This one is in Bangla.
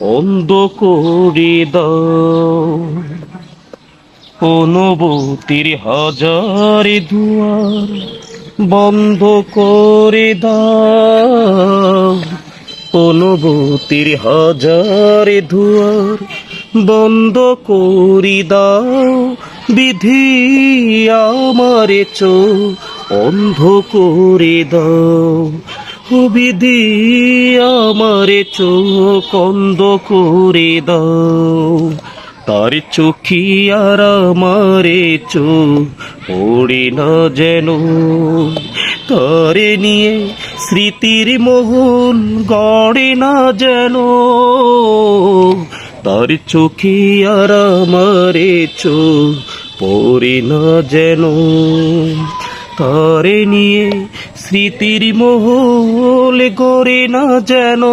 বন্ধ করে দাও অনুভূতির হাজার দুয়ার, বন্ধ করে দাও অনুভূতির হাজার দুয়ার, বন্ধ করে দাও বিধি আমারে চোখ অন্ধ করে দাও, ও বিধি আমারে চোখ অন্ধ করে দাও। তার চোখি আর আমারে চোখ পড়ে না যেন, তারে নিয়ে স্মৃতির মোহন গড়ে না যেন, তার চোখি আর আমারে চোখ পড়ে না যেন, তারে নিয়ে স্মৃতির মোহল গড়ে না যেন।